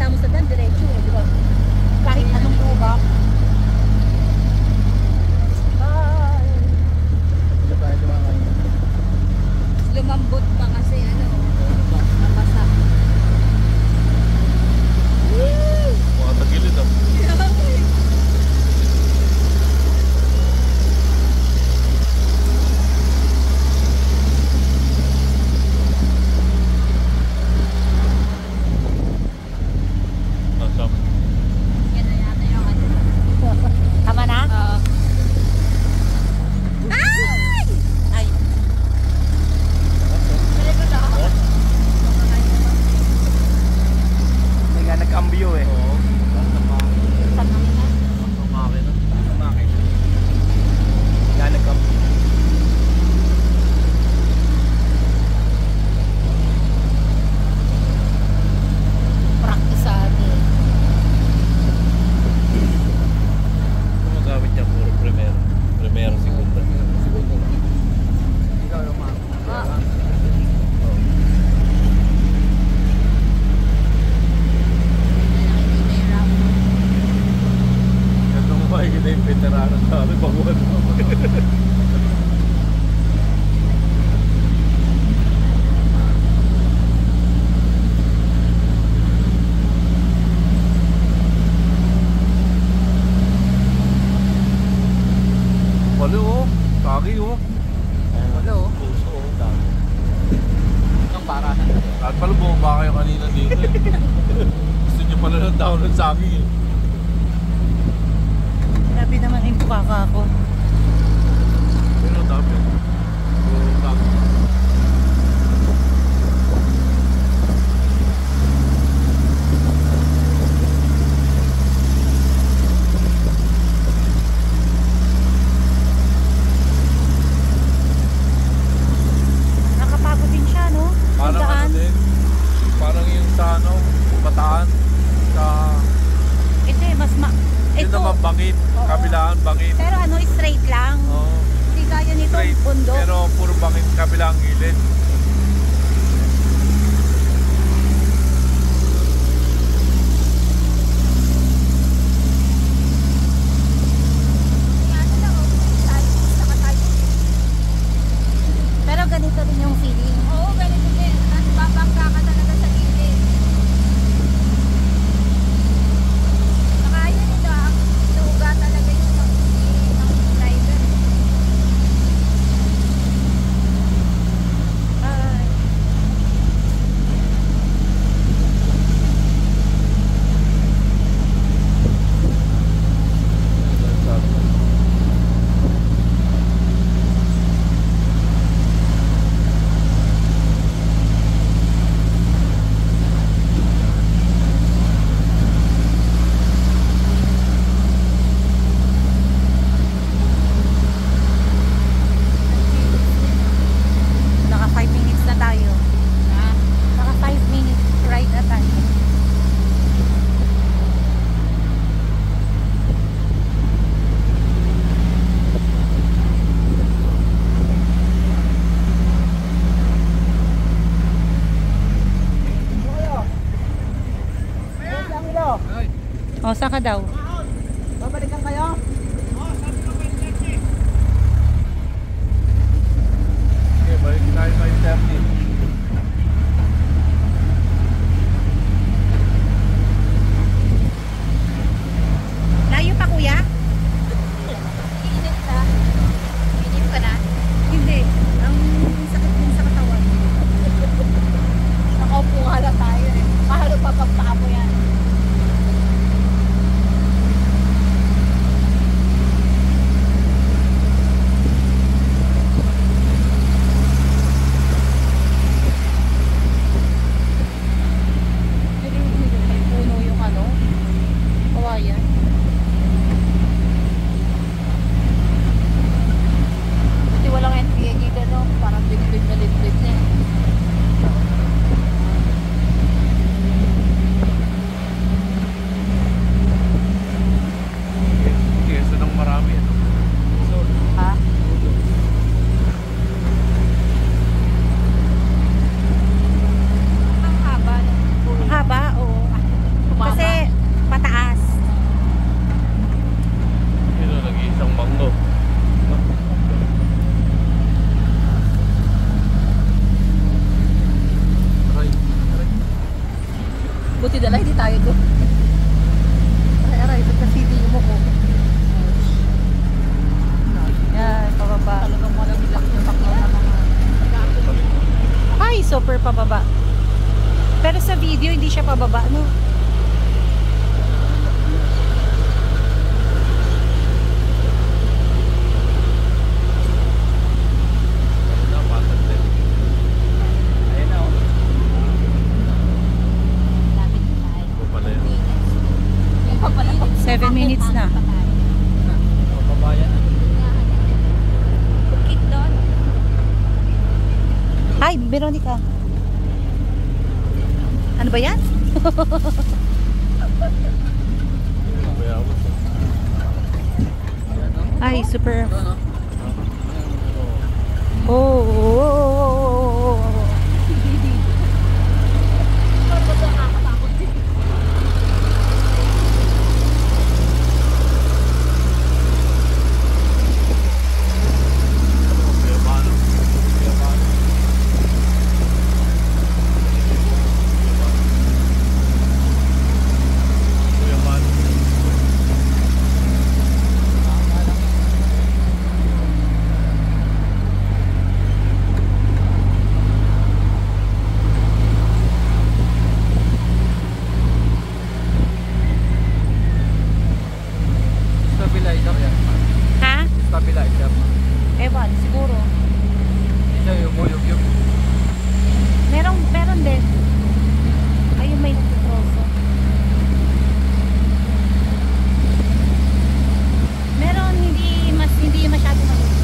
pagkakita mo sa dam, diretso, di ba? Kahit anong lubak. Lumambot pa kasi ano, nabasa. Mga tagilid ah. Yan na yata yung ano. Tama na? Oo. Ay! Ay. Balik ko daw. May nga nag-ambyo eh. Oo. Saan kami na? Ang makina. Nga nag-ambyo. Practice sa atin. Gumagamit niya puro primera. Primera, segunda. Ikaw yung mga. Ganda mo makikita yung veterano sa akin. Baguhan mo. Walo oh. Kagi oh. Wala oh. Puso oh. Dami. Ang barahan. At pala bumaba kayo kanina dito eh. Gusto nyo pala ng download sa akin eh. Grabe naman yung bukaka ko. Pero dami. So, dami. Nakapagod din siya, no? Parang ano Pagdaan. din. Parang yung sa ano, Bataan. Sa... Ito eh, mas Yun ito. naman bangit. Oo. Kabilaan bangit. Pero ano, straight lang. Oo. Hindi kaya nito, Straight. bundok. Pero puro bangit kabilang gilid. Pero ganito din yung feeling. Oo, ganito din. Tapos babangka ka talaga sa gilid. Saka yun ito, inuuga talaga yung ng driver. Ay. Naka 5 minutes na tayo. Naka 5 minutes ride na tayo. O, saan ka daw? Babalikan kayo? Okay, balik tayo 5:30. Layo pa, kuya? Init ka? Init ka na? Hindi. Ang sakit din sa katawan. Nakaupo nga lang tayo eh. Mahalo pa pagpaa mo yan. Buti na lang, hindi tayo doon. Aray, ba't kasi hindi mo ko? Yan, pababa. Talagang malamig lang yung baklaw na mga... Ay, super pababa. Pero sa video, hindi siya pababa, no? Ayan na, oh. 7 minutes na. Kababayan na. Hi, Veronica. Ano ba yan? Ay, super. Ito, no? Oh, oh, oh, oh, oh. Stabilizer yan. Ha? Stabilizer. Ewan, siguro. Ito yung buyog yung. Meron din. Ayun, may nagtutroso. Meron, hindi masyado maliit.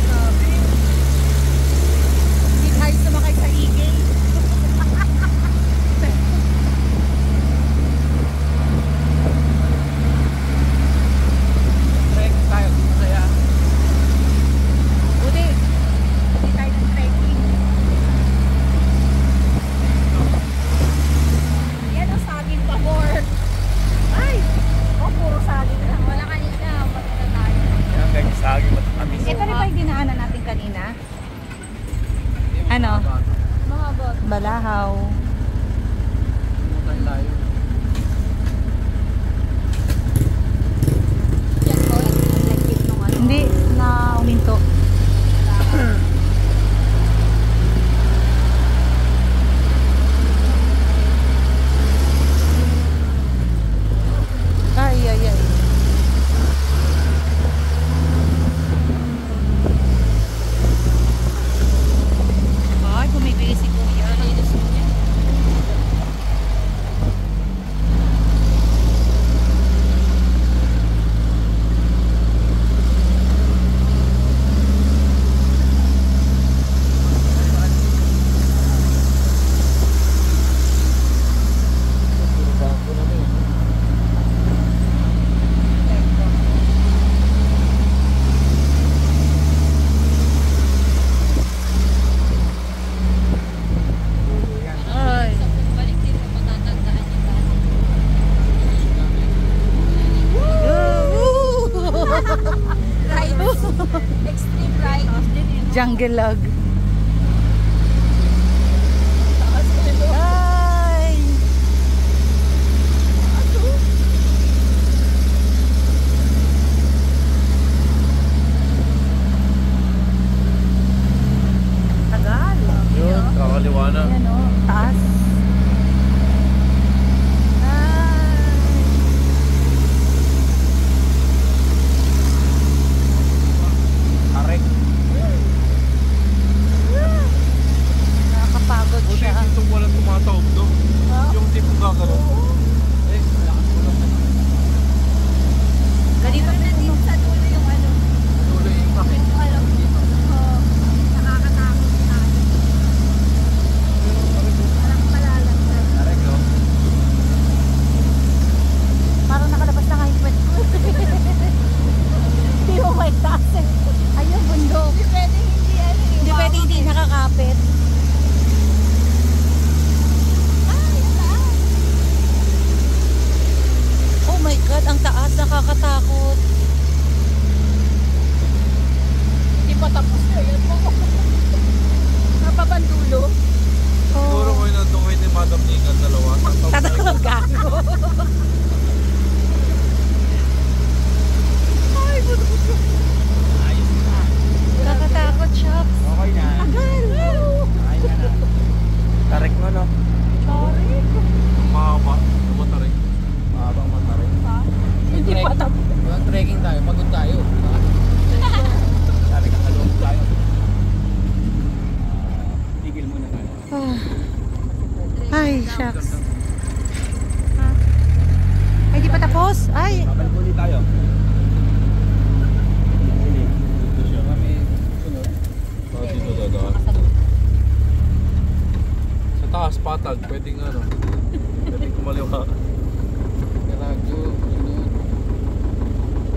Grabe. Hindi tayo sumakay sa igay. Trek tayo. Masaya. Buti, hindi tayo nag-trekking. Yan ang saging pabor. Ay! Oh, puro saging lang. Wala kanina. Pagkita tayo. Yan, ganyan saging matatamis. Ito rin ba yung dinaanan natin kanina? Ano? Mahabot. Balahaw. Pumunta tayo. Yan po. Nag-tip nung ano. Hindi, na uminto. Ay, ay, ay. Ay, bumibili si Kuya. Ay. Sa pagbalik dito, matatandaan niyo ba? Ride. Extreme ride. Jungle log. Ay. Tagal. Yun, kakaliwa na. Ayan o, taas. Ay. Arek. Nakakapagod Buti siya. dito walang tumatawag doon. Yung tipong gagano'n. Eh, malakas tulong na. Ganito Meron na din sa dulo yung ano. Tuloy yung bakit. Yung alam nakakatakot na. Parang Ah. Ay, shucks. Ha? Ay, di pa tapos? Ay, Babalik ulit tayo. Dito siya. Kami sunod. Dito dadaan. Sa taas, patag. Pwedeng ano. Pwedeng kumaliwa. Radyo, sunod.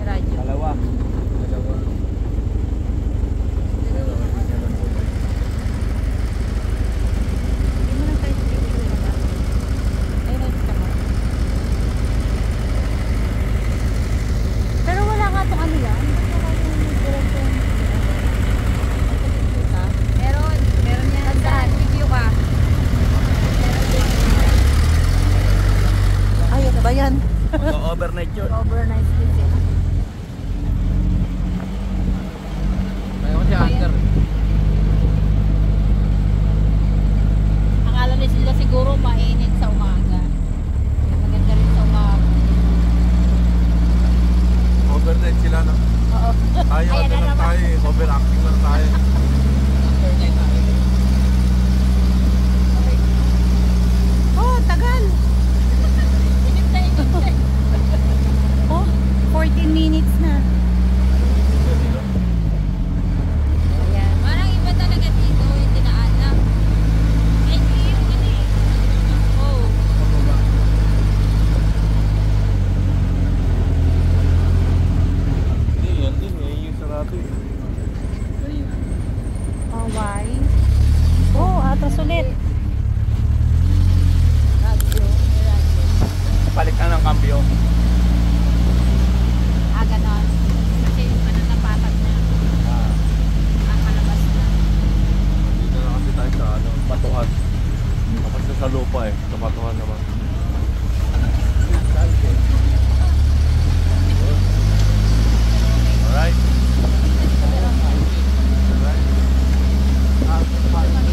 Radyo. Dalawa. Hindi mo lang tayo sa video na ba? Ayun, ayun, tama. pero wala nga itong ano yan. Meron. Meron yan. Saan? Video ka. Ay, ano ba yan? Mag-overnight yun. Overnight visit. Kaya ko si Hunter. Akala nila sila siguro mainit sa umaga. Maganda rin sa umaga. Overnight sila na. Oo. Tayo, Ayan ano na lang naman. tayo eh. Overacting lang tayo. Overnight tayo. Oh, tagal. Hinintay. Oh, 14 minutes na. Ayan. Parang iba talaga dito yung dinaanan. Ay, yung ano eh. Oh. Hindi, yan din eh. Yung sarado eh. Oh, why? Oh, atras ulit. Radyo. Radyo. Palit ka ng kambyo. Ah, ganon. Kasi yung ano napatag na. Kakalabas na. Dito na kasi tayo sa ano, Batuhan. Tapos sa lupa eh. Sa Batuhan naman. Alright. Alright.